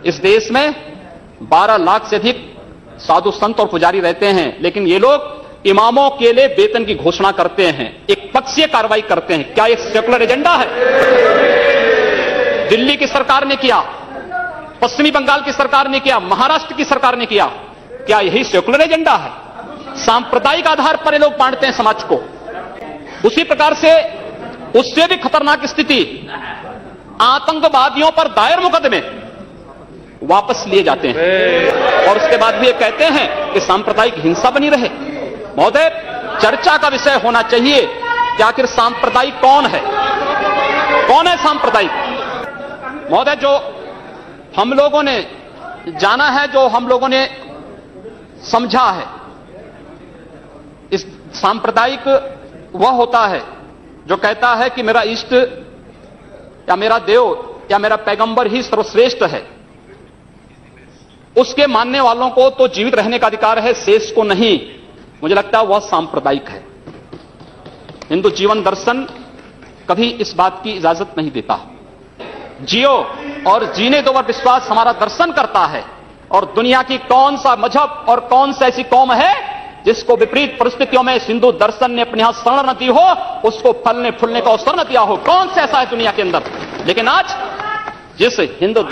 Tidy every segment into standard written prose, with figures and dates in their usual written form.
इस देश में 12 लाख से अधिक साधु संत और पुजारी रहते हैं, लेकिन ये लोग इमामों के लिए वेतन की घोषणा करते हैं, एक पक्षीय कार्रवाई करते हैं। क्या एक सेकुलर एजेंडा है? दिल्ली की सरकार ने किया, पश्चिमी बंगाल की सरकार ने किया, महाराष्ट्र की सरकार ने किया। क्या यही सेकुलर एजेंडा है? सांप्रदायिक आधार पर ये लोग बांटते हैं समाज को। उसी प्रकार से उससे भी खतरनाक स्थिति, आतंकवादियों पर दायर मुकदमे वापस लिए जाते हैं और उसके बाद भी ये कहते हैं कि सांप्रदायिक हिंसा बनी रहे। महोदय, चर्चा का विषय होना चाहिए कि आखिर सांप्रदायिक कौन है, कौन है सांप्रदायिक? महोदय, जो हम लोगों ने जाना है, जो हम लोगों ने समझा है, इस सांप्रदायिक वह होता है जो कहता है कि मेरा इष्ट या मेरा देव या मेरा पैगंबर ही सर्वश्रेष्ठ है। उसके मानने वालों को तो जीवित रहने का अधिकार है, शेष को नहीं। मुझे लगता है वह सांप्रदायिक है। हिंदू जीवन दर्शन कभी इस बात की इजाजत नहीं देता। जियो और जीने दो पर विश्वास हमारा दर्शन करता है। और दुनिया की कौन सा मजहब और कौन सा ऐसी कौम है जिसको विपरीत परिस्थितियों में हिंदू दर्शन ने अपने यहां शरण न दी हो, उसको फलने फूलने का अवसर न दिया हो? कौन सा ऐसा है दुनिया के अंदर? लेकिन आज जिस हिंदू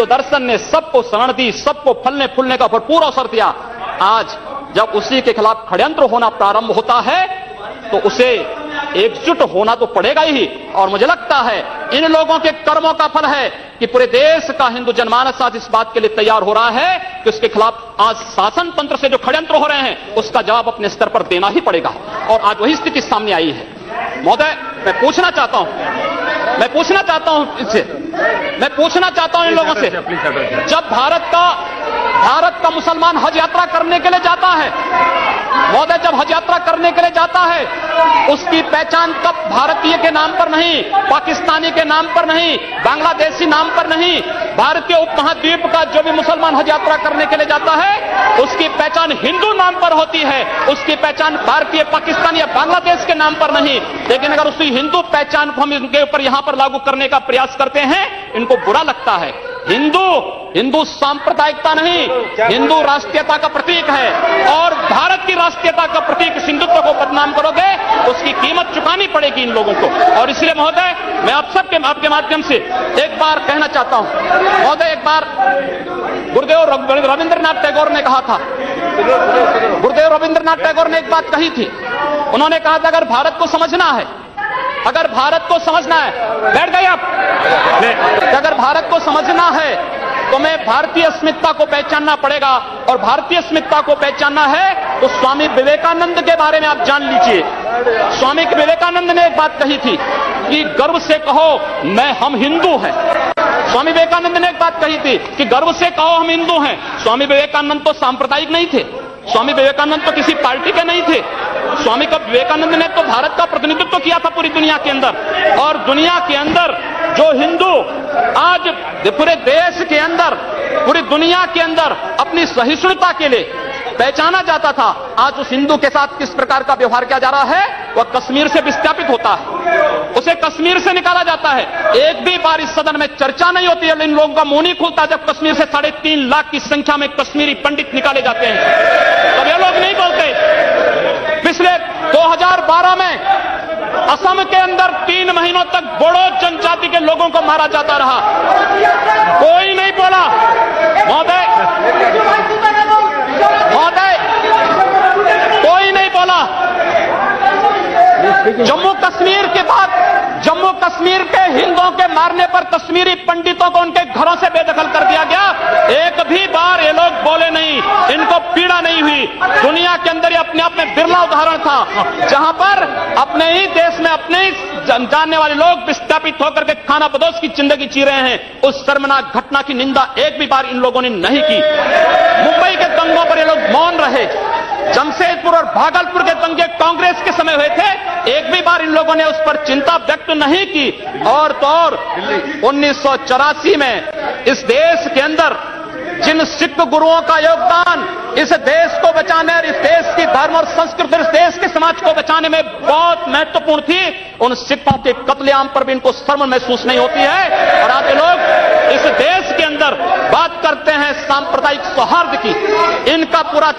दर्शन ने सबको शरण दी, सबको फलने फूलने का भरपूर अवसर दिया, आज जब उसी के खिलाफ षड्यंत्र होना प्रारंभ होता है तो उसे एकजुट होना तो पड़ेगा ही। और मुझे लगता है इन लोगों के कर्मों का फल है कि पूरे देश का हिंदू जनमानस आज इस बात के लिए तैयार हो रहा है कि उसके खिलाफ आज शासन तंत्र से जो षड्यंत्र हो रहे हैं उसका जवाब अपने स्तर पर देना ही पड़ेगा। और आज वही स्थिति सामने आई है। महोदय, मैं पूछना चाहता हूं इन लोगों से, जब भारत का मुसलमान हज यात्रा करने के लिए जाता है, महोदय, जब हज यात्रा करने के लिए जाता है, उसकी पहचान कब भारतीय के नाम पर नहीं, पाकिस्तानी के नाम पर नहीं, बांग्लादेशी नाम पर नहीं, भारतीय उपमहाद्वीप का जो भी मुसलमान हज यात्रा करने के लिए जाता है उसकी पहचान हिंदू नाम पर होती है, उसकी पहचान भारतीय, पाकिस्तानी या बांग्लादेश के नाम पर नहीं। लेकिन अगर उसी हिंदू पहचान को हम इनके ऊपर यहां पर लागू करने का प्रयास करते हैं, इनको बुरा लगता है। हिंदू सांप्रदायिकता नहीं, हिंदू राष्ट्रीयता का प्रतीक है। और भारत की राष्ट्रीयता का प्रतीक हिंदुत्व को बदनाम करोगे, उसकी कीमत चुकानी पड़ेगी इन लोगों को। और इसलिए महोदय, मैं आप सबके आपके माध्यम से एक बार कहना चाहता हूं, महोदय, एक बार गुरुदेव रविंद्रनाथ टैगोर ने कहा था, गुरुदेव रविंद्रनाथ टैगोर ने एक बात कही थी। उन्होंने कहा था, अगर भारत को समझना है, बैठ गए आप, अगर भारत को समझना है तो मैं भारतीय अस्मिता को पहचानना पड़ेगा। और भारतीय अस्मिता को पहचानना है तो स्वामी विवेकानंद के बारे में आप जान लीजिए। स्वामी विवेकानंद ने एक बात कही थी कि गर्व से कहो हम हिंदू हैं। स्वामी विवेकानंद ने एक बात कही थी कि गर्व से कहो हम हिंदू हैं। स्वामी विवेकानंद तो सांप्रदायिक नहीं थे, स्वामी विवेकानंद तो किसी पार्टी के नहीं थे। स्वामी विवेकानंद ने तो भारत का प्रतिनिधित्व किया था पूरी दुनिया के अंदर। और दुनिया के अंदर जो हिंदू आज पूरे देश के अंदर, पूरी दुनिया के अंदर अपनी सहिष्णुता के लिए पहचाना जाता था, आज उस हिंदू के साथ किस प्रकार का व्यवहार किया जा रहा है, वह कश्मीर से विस्थापित होता है, उसे कश्मीर से निकाला जाता है। एक भी बार इस सदन में चर्चा नहीं होती है, इन लोगों का मुंह नहीं खुलता जब कश्मीर से 3.5 लाख की संख्या में कश्मीरी पंडित निकाले जाते हैं, तब ये लोग नहीं बोलते। पिछले 2012 में असम के अंदर 3 महीनों तक बोडो जनजाति के लोगों को मारा जाता रहा, कोई नहीं बोला। महोदय, कोई नहीं बोला। जम्मू कश्मीर के बाद जम्मू कश्मीर के हिंदुओं के मारने पर कश्मीरी पंडितों को उनके घरों से बेदखल कर दिया गया, एक भी बार ये लोग बोले नहीं, इनको पीड़ा नहीं हुई। दुनिया के अंदर ये अपने आप में बिरला उदाहरण था जहां पर अपने ही देश में अपने ही जानने वाले लोग विस्थापित होकर के खाना बदोश की जिंदगी जी रहे हैं। उस शर्मनाक घटना की निंदा एक भी बार इन लोगों ने नहीं की। मुंबई के दंगों पर ये लोग मौन रहे। जमशेदपुर और भागलपुर के दंगे कांग्रेस के समय हुए थे, एक भी बार इन लोगों ने उस पर चिंता व्यक्त नहीं की। और तो और 1984 में इस देश के अंदर जिन सिख गुरुओं का योगदान इस देश को बचाने और इस देश की धर्म और संस्कृति, इस देश के समाज को बचाने में बहुत महत्वपूर्ण थी, उन सिखों के कत्लेआम पर भी इनको शर्म महसूस नहीं होती है। और आज लोग इस देश के अंदर सांप्रदायिक सौहार्द की इनका पूरा